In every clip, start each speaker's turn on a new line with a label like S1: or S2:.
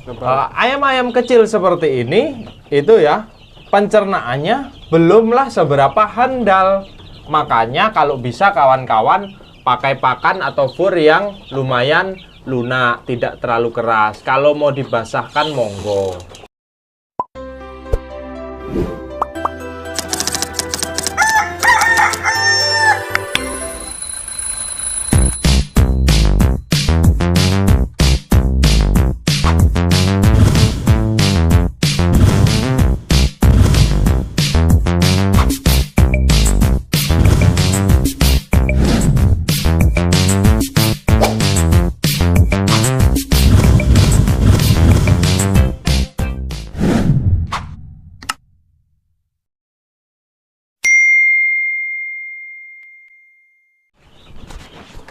S1: Ayam-ayam kecil seperti ini itu ya pencernaannya belumlah seberapa handal. Makanya kalau bisa kawan-kawan pakai pakan atau fur yang lumayan lunak, tidak terlalu keras. Kalau mau dibasahkan monggo.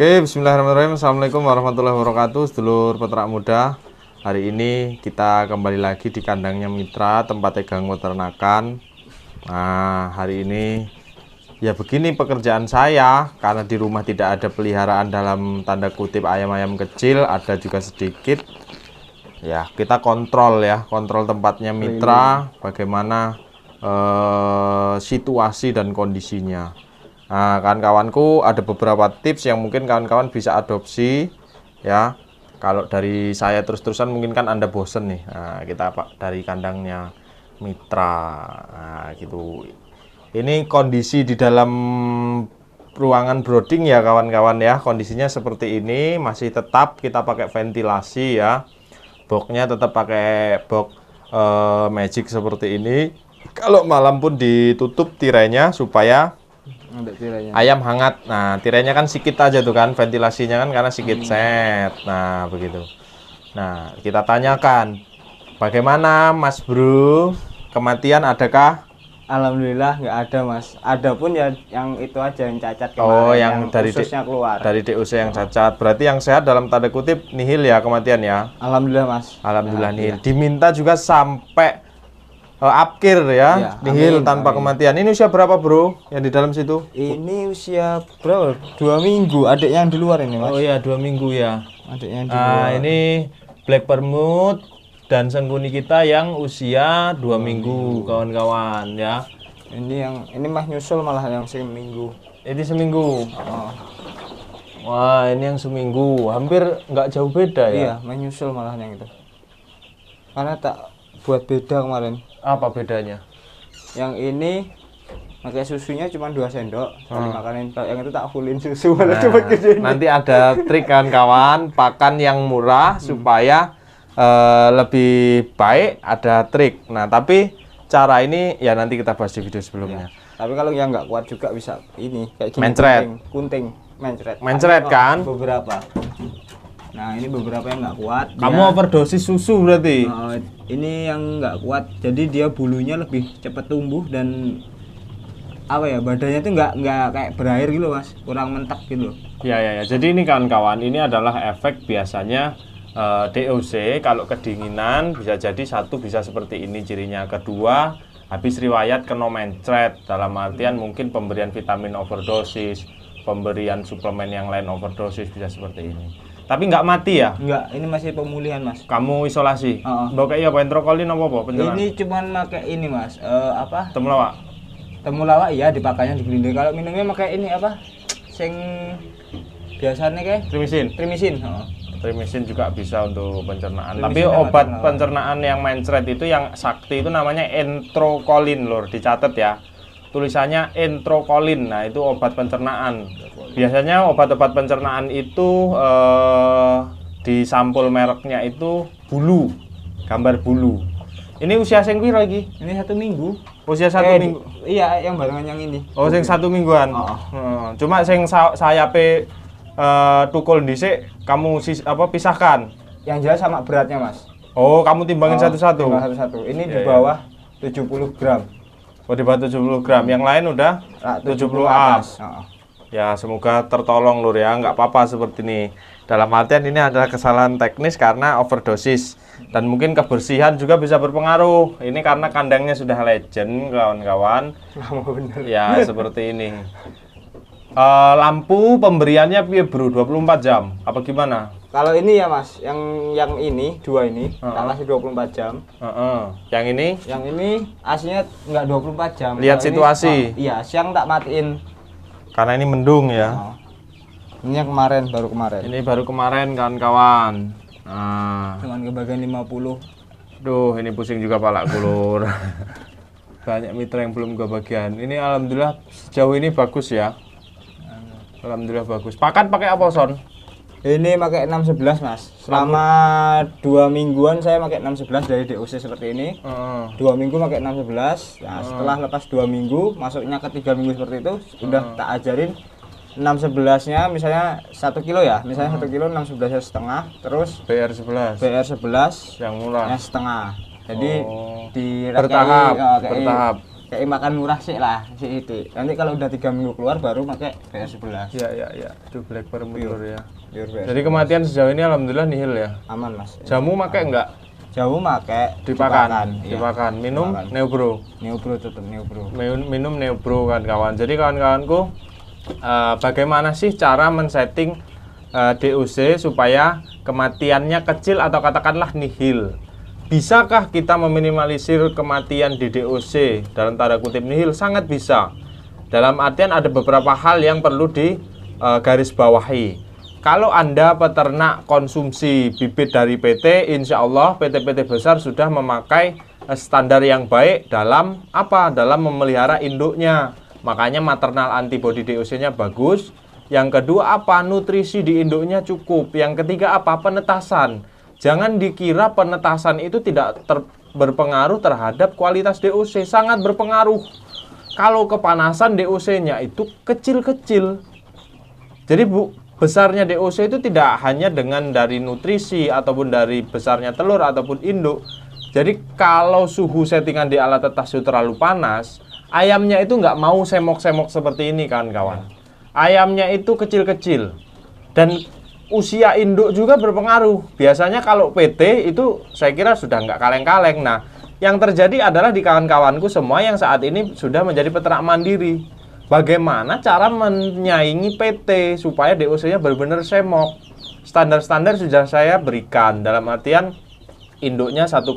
S1: Oke, bismillahirrahmanirrahim. Assalamualaikum warahmatullahi wabarakatuh, sedulur peternak muda. Hari ini kita kembali lagi di kandangnya Mitra, tempat ganggu peternakan. Nah, hari ini ya begini pekerjaan saya, karena di rumah tidak ada peliharaan dalam tanda kutip ayam-ayam kecil, ada juga sedikit. Ya, kita kontrol tempatnya Mitra, bagaimana situasi dan kondisinya. Nah, kawan-kawanku ada beberapa tips yang mungkin kawan-kawan bisa adopsi ya. Kalau dari saya terus-terusan mungkin kan Anda bosen nih. Nah, kita dari kandangnya Mitra. Nah, gitu. Ini kondisi di dalam ruangan brooding ya kawan-kawan ya. Kondisinya seperti ini, masih tetap kita pakai ventilasi ya. Boxnya tetap pakai box magic seperti ini. Kalau malam pun ditutup tirainya supaya ayam hangat. Nah, tirainya kan sikit aja tuh kan, ventilasinya kan karena sikit set. Nah, begitu. Nah, kita tanyakan, bagaimana Mas Bro? Kematian adakah?
S2: Alhamdulillah nggak ada Mas. Ada pun ya yang itu aja yang cacat kemarin.
S1: Oh, yang dari
S2: ususnya keluar.
S1: Dari DUC yang cacat. Berarti yang sehat dalam tanda kutip nihil ya kematian ya?
S2: Alhamdulillah Mas.
S1: Alhamdulillah nihil. Diminta juga sampai apkir ya, nihil tanpa kematian. Ini usia berapa bro yang di dalam situ?
S2: Ini usia berapa? 2 minggu. Adik yang di luar ini Mas.
S1: Oh iya 2 minggu ya.
S2: Adik yang di luar.
S1: Ini Black Permut dan Sengguni kita yang usia 2 minggu kawan-kawan ya.
S2: Ini mah nyusul malah yang seminggu.
S1: Ini seminggu.
S2: Oh.
S1: Wah ini yang seminggu, hampir nggak jauh beda ya?
S2: Iya, menyusul malah yang itu. Karena tak buat beda kemarin.
S1: Apa bedanya?
S2: Yang ini pakai susunya cuma 2 sendok, sekali makanin. Yang itu tak fullin susu malah coba gede.
S1: Nanti ada trik kawan-kawan, pakan yang murah supaya lebih baik, ada trik. Nah, tapi cara ini ya nanti kita bahas di video sebelumnya.
S2: Ya. Tapi kalau yang nggak kuat juga bisa ini kayak gini.
S1: Mencret.
S2: Kunting, mencret.
S1: Mencret kan?
S2: Beberapa. Nah, ini beberapa yang nggak kuat.
S1: Kamu overdosis susu berarti?
S2: Ini yang nggak kuat, jadi dia bulunya lebih cepat tumbuh dan apa ya, badannya tuh nggak kayak berair gitu Mas, kurang mentak gitu.
S1: Ya. Jadi ini kawan-kawan, ini adalah efek biasanya DOC kalau kedinginan bisa jadi satu bisa seperti ini cirinya. Kedua, habis riwayat kena mencret, dalam artian mungkin pemberian vitamin overdosis, pemberian suplemen yang lain overdosis bisa seperti ini. Tapi nggak mati ya?
S2: Nggak, ini masih pemulihan Mas.
S1: Kamu isolasi? Bawa kayak apa? Entrokolin apa? Penjelasan?
S2: Ini cuman pakai ini Mas, apa?
S1: Temulawak?
S2: Temulawak iya, dipakainya di gelinding. Kalau minumnya pakai ini apa? Sing biasanya kayak
S1: Trimisin?
S2: Trimisin.
S1: Trimisin juga bisa untuk pencernaan. Tapi obat pencernaan yang mencret itu yang sakti itu namanya entrokolin lor, dicatat ya. Tulisannya entrokolin. Nah, itu obat pencernaan. Biasanya obat-obat pencernaan itu di sampul mereknya itu bulu, gambar bulu. Ini usia sing piro lagi?
S2: Ini 1 minggu.
S1: Usia 1 minggu.
S2: Iya, yang barengan yang ini.
S1: Oh, sing 1 mingguan. Cuma sing sayape tukul dhisik kamu pisahkan.
S2: Yang jelas sama beratnya, Mas.
S1: Oh, kamu timbangin satu-satu.
S2: Timbang satu-satu. Ini di bawah 70 gram.
S1: Oh, di bawah 70 gram. Yang lain udah 70 atas. Ya, semoga tertolong lur ya, nggak apa-apa seperti ini. Dalam artian ini adalah kesalahan teknis karena overdosis. Dan mungkin kebersihan juga bisa berpengaruh. Ini karena kandangnya sudah legend, kawan-kawan. Ya, seperti ini. Lampu pemberiannya piye bro, 24 jam? Apa gimana?
S2: Kalau ini ya Mas, yang ini dua ini tak kasih 24 jam.
S1: Yang ini?
S2: Yang ini aslinya nggak 24 jam.
S1: Lihat
S2: Kalau
S1: situasi.
S2: Ini, iya, siang tak matiin.
S1: Karena ini mendung ya.
S2: Oh. Ini yang kemarin, baru kemarin.
S1: Ini baru kemarin kawan-kawan. Nah.
S2: Dengan kebagian 50.
S1: Duh, ini pusing juga palaku lur. Banyak mitra yang belum kebagian. Ini alhamdulillah sejauh ini bagus ya. Alhamdulillah bagus. Pakan pakai apa Son?
S2: Ini pakai 611 Mas. Selama 2 mingguan saya pakai 611 dari DOC seperti ini. 2 minggu pakai 611. Nah, setelah lepas 2 minggu, masuknya ke 3 minggu seperti itu, udah tak ajarin 611-nya misalnya 1 kilo ya. Misalnya 1 kilo 611-nya setengah, terus
S1: BR11.
S2: BR11
S1: Yang murah.
S2: yang setengah. Jadi
S1: bertahap,
S2: bertahap. Kayak makan murah sih lah si itu. Nanti kalau udah 3 minggu keluar baru pakai BR11.
S1: Ya. Itu black permutur ya.
S2: BR11.
S1: Jadi kematian sejauh ini alhamdulillah nihil ya.
S2: Aman Mas.
S1: Jamu pakai enggak?
S2: Jamu pakai
S1: Dipakan.
S2: iya.
S1: Dipakan. Minum
S2: Dipakan.
S1: Neobro.
S2: Neobro tetap Neobro.
S1: Minum Neobro kan kawan. Jadi kawan-kawanku, bagaimana sih cara men-setting DOC supaya kematiannya kecil atau katakanlah nihil? Bisakah kita meminimalisir kematian di DOC dalam tanda kutip nihil? Sangat bisa. Dalam artian ada beberapa hal yang perlu digarisbawahi. Kalau Anda peternak konsumsi bibit dari PT, insya Allah PT-PT besar sudah memakai standar yang baik dalam apa? Dalam memelihara induknya. Makanya maternal antibody DOC-nya bagus. Yang kedua apa? Nutrisi di induknya cukup. Yang ketiga apa? Penetasan. Jangan dikira penetasan itu tidak berpengaruh terhadap kualitas DOC. Sangat berpengaruh. Kalau kepanasan DOC-nya itu kecil-kecil. Jadi besarnya DOC itu tidak hanya dengan dari nutrisi ataupun dari besarnya telur ataupun induk. Jadi kalau suhu settingan di alat tetas itu terlalu panas, ayamnya itu nggak mau semok-semok seperti ini kan kawan. Ayamnya itu kecil-kecil. Dan usia induk juga berpengaruh. Biasanya kalau PT itu saya kira sudah nggak kaleng-kaleng. Nah, yang terjadi adalah di kawan-kawanku semua yang saat ini sudah menjadi peternak mandiri. Bagaimana cara menyaingi PT supaya DOC-nya benar-benar semok? Standar-standar sudah saya berikan. Dalam artian induknya 1,5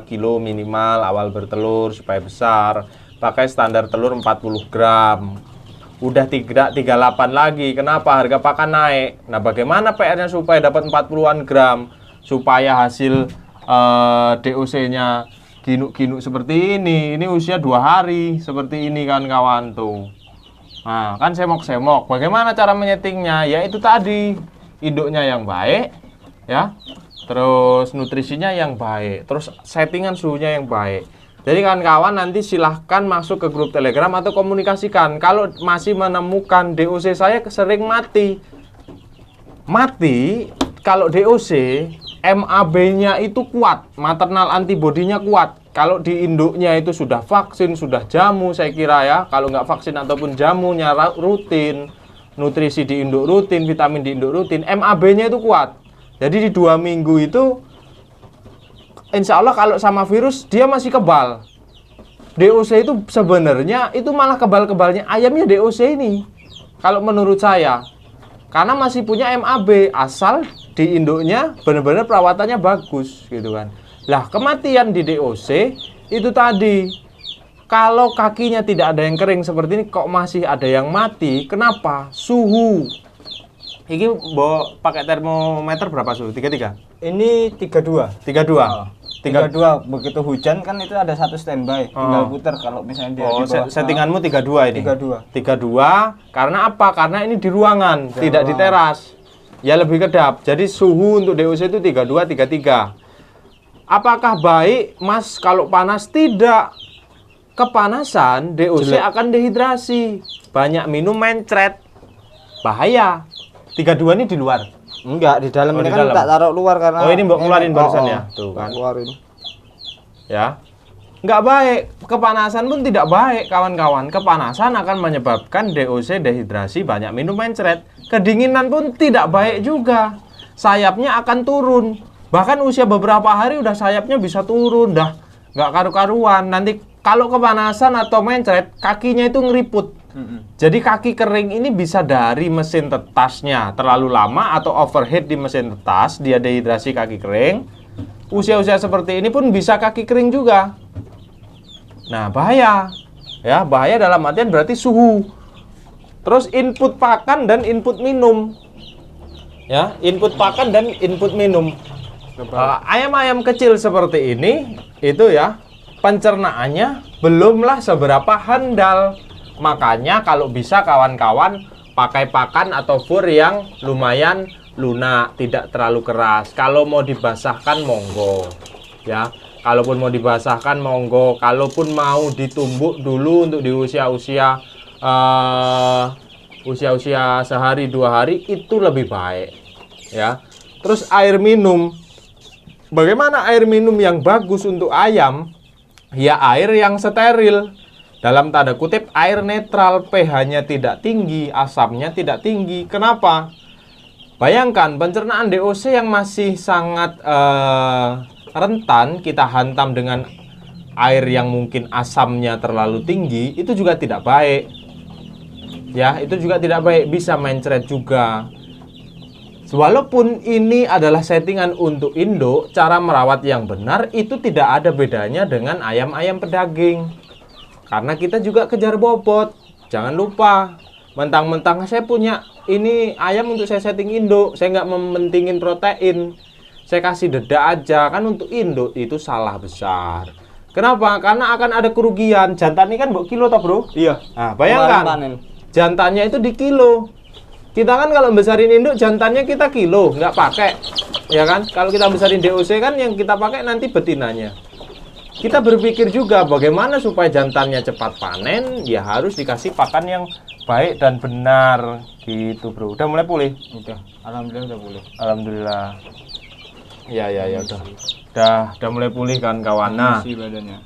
S1: kilo minimal awal bertelur supaya besar. Pakai standar telur 40 gram. Udah 38 lagi. Kenapa? Harga pakan naik. Nah, bagaimana PR-nya supaya dapat 40-an gram? Supaya hasil DOC-nya ginuk-ginuk seperti ini. Ini usia 2 hari. Seperti ini kan kawan tuh. Nah, kan semok-semok. Bagaimana cara menyetingnya? Ya itu tadi. Induknya yang baik. Ya. Terus nutrisinya yang baik. Terus settingan suhunya yang baik. Jadi kawan-kawan nanti silahkan masuk ke grup Telegram atau komunikasikan. Kalau masih menemukan DOC saya sering mati. Mati kalau DOC MAB-nya itu kuat, maternal antibodinya kuat. Kalau di induknya itu sudah vaksin, sudah jamu saya kira ya. Kalau nggak vaksin ataupun jamunya rutin, nutrisi di induk rutin, vitamin di induk rutin, MAB-nya itu kuat. Jadi di 2 minggu itu insya Allah kalau sama virus dia masih kebal. DOC itu sebenarnya itu malah kebal-kebalnya ayamnya DOC ini. Kalau menurut saya. Karena masih punya MAB asal di induknya benar-benar perawatannya bagus gitu kan. Lah kematian di DOC itu tadi. Kalau kakinya tidak ada yang kering seperti ini kok masih ada yang mati. Kenapa? Suhu. Ini bawa pakai termometer berapa suhu? 33?
S2: Ini 32.
S1: 32.
S2: 32 begitu hujan kan itu ada satu standby, tinggal putar kalau misalnya dia di bawah.
S1: Settinganmu 32 ini.
S2: 32.
S1: 32 karena apa? Karena ini di ruangan, tidak di teras. Ya lebih kedap. Jadi suhu untuk DOC itu 32 33. Apakah baik, Mas, kalau panas? Tidak. Kepanasan DOC akan dehidrasi. Banyak minum mencret. Bahaya. 32 ini di luar.
S2: Enggak, di dalam ini
S1: di
S2: kan
S1: dalam.
S2: tak taruh luar karena
S1: Ini mbok keluarin barusan ya. Tuh kan.
S2: Keluarin.
S1: Ya. Nggak baik. Kepanasan pun tidak baik, kawan-kawan. Kepanasan akan menyebabkan DOC dehidrasi, banyak minum mencret. Kedinginan pun tidak baik juga. Sayapnya akan turun. Bahkan usia beberapa hari udah sayapnya bisa turun, dah nggak karu-karuan. Nanti kalau kepanasan atau mencret, kakinya itu ngeriput. Jadi kaki kering ini bisa dari mesin tetasnya terlalu lama atau overheat di mesin tetas, dia dehidrasi kaki kering. Usia-usia seperti ini pun bisa kaki kering juga. Nah, bahaya. Ya, bahaya dalam artian berarti suhu. Terus input pakan dan input minum. Ya, input pakan dan input minum. Ayam-ayam kecil seperti ini itu ya, pencernaannya belumlah seberapa handal. Makanya kalau bisa kawan-kawan pakai pakan atau fur yang lumayan lunak, tidak terlalu keras. Kalau mau dibasahkan monggo. Ya, kalaupun mau dibasahkan monggo, kalaupun mau ditumbuk dulu untuk di usia-usia sehari 2 hari itu lebih baik. Ya. Terus air minum. Bagaimana air minum yang bagus untuk ayam? Ya air yang steril. Dalam tanda kutip air netral, pH-nya tidak tinggi, asamnya tidak tinggi. Kenapa? Bayangkan pencernaan DOC yang masih sangat rentan kita hantam dengan air yang mungkin asamnya terlalu tinggi, itu juga tidak baik. Ya, itu juga tidak baik, bisa mencret juga. Walaupun ini adalah settingan untuk induk, cara merawat yang benar itu tidak ada bedanya dengan ayam-ayam pedaging. Karena kita juga kejar bobot. Jangan lupa, mentang-mentang saya punya ini ayam untuk saya setting induk, saya nggak mementingin protein, saya kasih dedak aja, kan untuk induk itu salah besar. Kenapa? Karena akan ada kerugian. Jantan ini kan buat kilo toh bro?
S2: Iya.
S1: Nah bayangkan, jantannya itu di kilo. Kita kan kalau besarin induk, jantannya kita kilo, nggak pakai. Ya kan? Kalau kita besarin DOC kan yang kita pakai nanti betinanya. Kita berpikir juga bagaimana supaya jantannya cepat panen, ya harus dikasih pakan yang baik dan benar gitu bro. Udah mulai pulih?
S2: Udah, alhamdulillah udah pulih.
S1: Alhamdulillah. Ya udah mulai pulih kan kawan. Nah,
S2: badannya.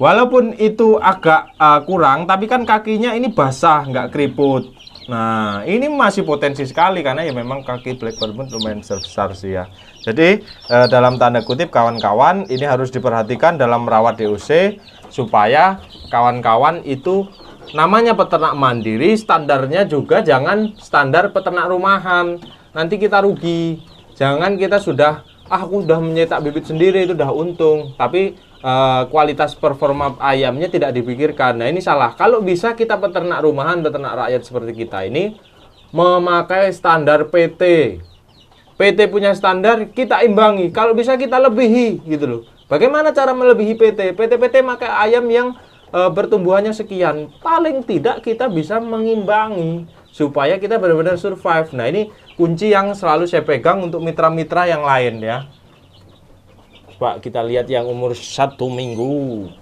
S1: Walaupun itu agak kurang, tapi kan kakinya ini basah, nggak keriput. Nah, ini masih potensi sekali karena ya memang kaki black vermouth lumayan besar sih ya. Jadi dalam tanda kutip kawan-kawan ini harus diperhatikan dalam merawat DOC supaya kawan-kawan itu namanya peternak mandiri, standarnya juga jangan standar peternak rumahan. Nanti kita rugi. Jangan kita sudah aku sudah menyetak bibit sendiri itu udah untung, tapi kualitas performa ayamnya tidak dipikirkan. Nah, ini salah. Kalau bisa kita peternak rumahan, peternak rakyat seperti kita ini memakai standar PT. PT punya standar, kita imbangi. Kalau bisa kita lebihi gitu loh. Bagaimana cara melebihi PT? PT pakai ayam yang pertumbuhannya sekian. Paling tidak kita bisa mengimbangi supaya kita benar-benar survive. Nah, ini kunci yang selalu saya pegang untuk mitra-mitra yang lain ya. Pak, kita lihat yang umur 1 minggu.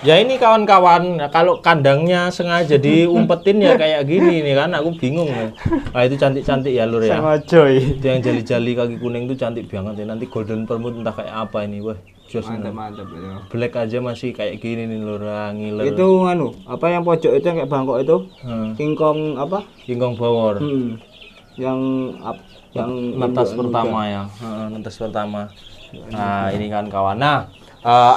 S1: Ya ini kawan-kawan, kalau kandangnya sengaja diumpetin ya kayak gini nih kan, aku bingung nih. Nah itu cantik-cantik ya lur ya.
S2: Sengaja
S1: Itu yang jali-jali kaki kuning itu cantik banget ya. Nanti golden vermouth entah kayak apa ini, wah.
S2: Mantap ya.
S1: Black aja masih kayak gini nih lur, ngiler.
S2: Itu anu, apa yang pojok itu yang kayak bangkok itu? King Kong apa?
S1: King Kong Bower.
S2: Yang
S1: netas pertama ya. Netas pertama. Nah, ini kan kawan. Nah,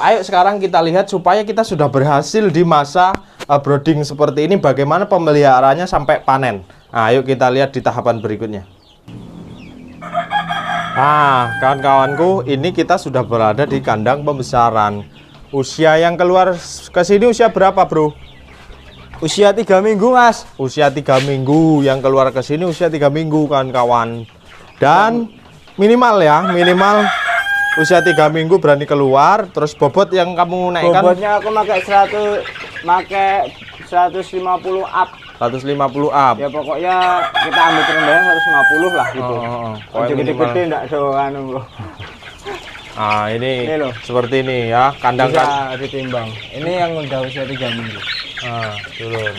S1: ayo sekarang kita lihat supaya kita sudah berhasil di masa brooding seperti ini, bagaimana pemeliharaannya sampai panen. Nah, ayo kita lihat di tahapan berikutnya. Nah, kawan-kawanku, ini kita sudah berada di kandang pembesaran. Usia yang keluar ke sini usia berapa, bro?
S2: Usia 3 minggu, Mas.
S1: Usia 3 minggu, yang keluar ke sini usia 3 minggu, kawan-kawan. Dan minimal ya, minimal usia 3 minggu berani keluar. Terus bobot yang kamu naikkan?
S2: Bobotnya aku pakai 150 up.
S1: 150 up.
S2: Ya pokoknya kita ambil terendahnya 150 lah gitu. Gede-gede enggak doang bro.
S1: Ah, ini
S2: loh.
S1: Seperti ini ya, kandang
S2: bisa ditimbang. Ini yang udah usia 3 minggu.
S1: Turun.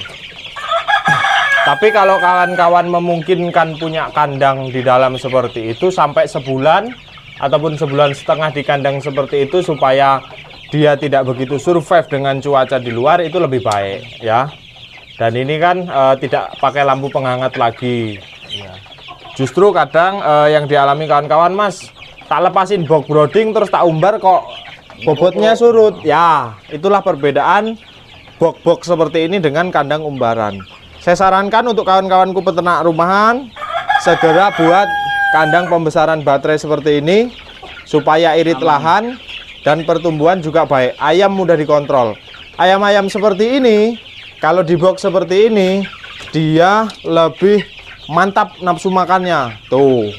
S1: Tapi kalau kawan-kawan memungkinkan punya kandang di dalam seperti itu sampai sebulan ataupun sebulan setengah di kandang seperti itu supaya dia tidak begitu survive dengan cuaca di luar, itu lebih baik ya. Dan ini kan tidak pakai lampu penghangat lagi. Justru kadang yang dialami kawan-kawan, Mas, tak lepasin box brooding terus tak umbar kok bobotnya surut. Ya, itulah perbedaan box seperti ini dengan kandang umbaran. Saya sarankan untuk kawan-kawanku peternak rumahan segera buat kandang pembesaran baterai seperti ini supaya irit lahan dan pertumbuhan juga baik. Ayam mudah dikontrol. Ayam-ayam seperti ini kalau di box seperti ini dia lebih mantap nafsu makannya. Tuh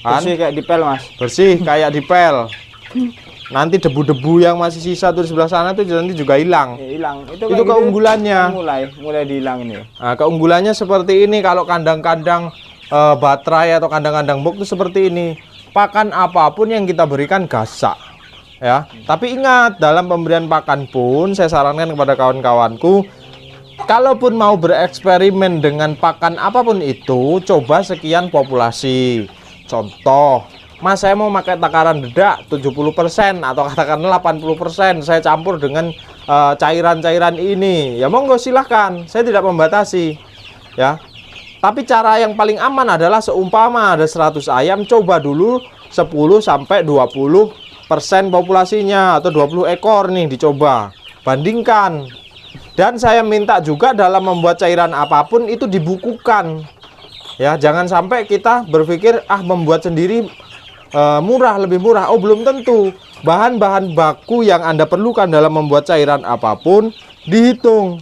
S1: kan?
S2: Bersih kayak dipel, Mas.
S1: Bersih kayak dipel. Nanti debu-debu yang masih sisa tuh di sebelah sana tuh nanti juga hilang.
S2: Ya, hilang. Itu
S1: Itu keunggulannya.
S2: Mulai dihilang ini.
S1: Nah, keunggulannya seperti ini kalau kandang-kandang baterai atau kandang-kandang box itu seperti ini. Pakan apapun yang kita berikan gasak. Ya. Tapi ingat, dalam pemberian pakan pun saya sarankan kepada kawan-kawanku, kalaupun mau bereksperimen dengan pakan apapun itu, coba sekian populasi. Contoh, Mas saya mau pakai takaran dedak 70% atau katakanlah 80%, saya campur dengan cairan-cairan ini. Ya monggo silahkan, saya tidak membatasi. Ya. Tapi cara yang paling aman adalah seumpama ada 100 ayam, coba dulu 10 sampai 20% populasinya atau 20 ekor nih dicoba. Bandingkan. Dan saya minta juga dalam membuat cairan apapun itu dibukukan. Ya, jangan sampai kita berpikir membuat sendiri murah, lebih murah. Oh, belum tentu. Bahan-bahan baku yang Anda perlukan dalam membuat cairan apapun dihitung.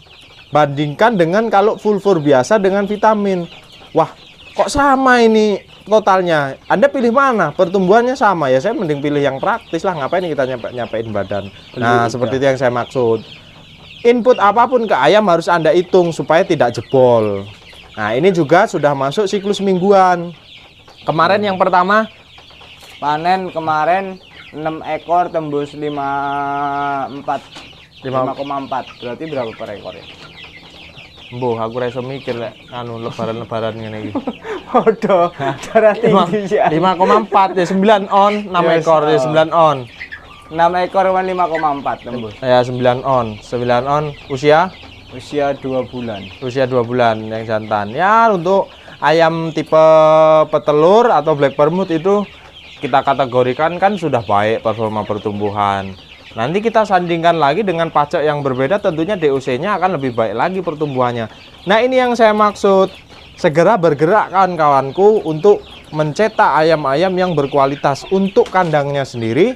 S1: Bandingkan dengan kalau fulfur biasa dengan vitamin. Wah, kok sama ini totalnya? Anda pilih mana? Pertumbuhannya sama ya. Saya mending pilih yang praktis lah. Ngapain kita nyapain badan? Nah, seperti itu yang saya maksud. Input apapun ke ayam harus Anda hitung supaya tidak jebol. Nah, ini juga sudah masuk siklus mingguan. Kemarin yang pertama
S2: panen kemarin 6 ekor tembus 5,4. Berarti berapa per ekor ya?
S1: Mbuh, aku rasa mikir lek lebaran-lebaran ngene iki.
S2: Waduh, cara tinggi ya.
S1: 5,4 ya 9 on, 6 ekor ya 9 on.
S2: 6 ekor 5,4 tembus.
S1: Ya 9 on. 9 on usia
S2: 2 bulan.
S1: Usia 2 bulan yang jantan. Ya untuk ayam tipe petelur atau black permut itu kita kategorikan kan sudah baik performa pertumbuhan. Nanti kita sandingkan lagi dengan pajak yang berbeda, tentunya DOC-nya akan lebih baik lagi pertumbuhannya. Nah, ini yang saya maksud. Segera bergerak kawan-kawanku untuk mencetak ayam-ayam yang berkualitas untuk kandangnya sendiri,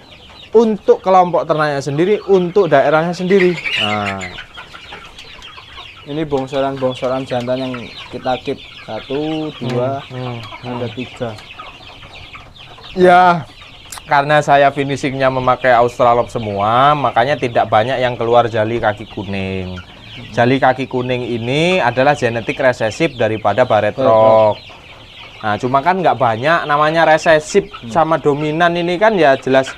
S1: untuk kelompok ternaknya sendiri, untuk daerahnya sendiri. Nah,
S2: ini bongsoran jantan yang kita keep 1, 2, ada 3.
S1: ya, karena saya finishingnya memakai Australorp semua, makanya tidak banyak yang keluar jali kaki kuning. Jali kaki kuning ini adalah genetik resesif daripada Barred Rock. Nah, cuma kan nggak banyak, namanya resesif sama dominan ini kan ya jelas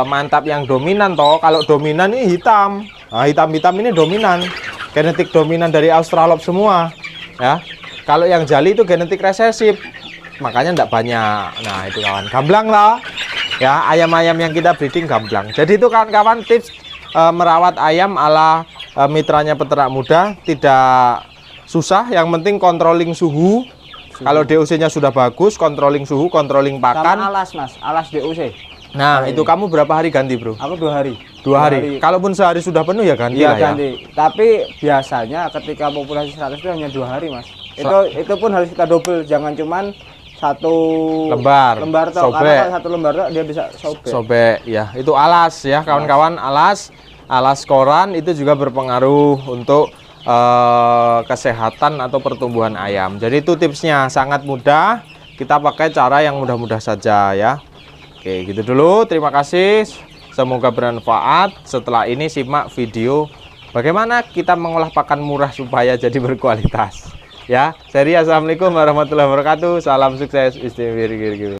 S1: mantap yang dominan toh. Kalau dominan ini hitam. Nah, hitam-hitam ini dominan. Genetik dominan dari Australorp semua. Ya. Kalau yang jali itu genetik resesif. Makanya enggak banyak. Nah, itu kawan, gamblang lah. Ya, ayam-ayam yang kita breeding gamblang. Jadi itu kawan-kawan tips merawat ayam ala mitranya peternak muda, tidak susah, yang penting controlling suhu. Kalau DOC-nya sudah bagus, controlling suhu, controlling pakan.
S2: Sama alas, Mas. Alas DOC.
S1: Nah, itu kamu berapa hari ganti, Bro?
S2: Aku 2 hari.
S1: 2 hari. Kalaupun sehari sudah penuh ya ganti
S2: Iya,
S1: lah ya.
S2: ganti. Tapi biasanya ketika populasi 100 itu hanya 2 hari, Mas. Itu pun harus kita double, jangan cuman satu
S1: lembar
S2: toh,
S1: sobek.
S2: karena kalau 1 lembar toh dia bisa sobek.
S1: Ya, itu alas ya kawan-kawan. Alas koran itu juga berpengaruh untuk kesehatan atau pertumbuhan ayam. Jadi itu tipsnya sangat mudah, kita pakai cara yang mudah-mudah saja ya. Oke, gitu dulu, terima kasih, semoga bermanfaat. Setelah ini simak video bagaimana kita mengolah pakan murah supaya jadi berkualitas. Ya, seri assalamualaikum warahmatullahi wabarakatuh. Salam sukses istimewa.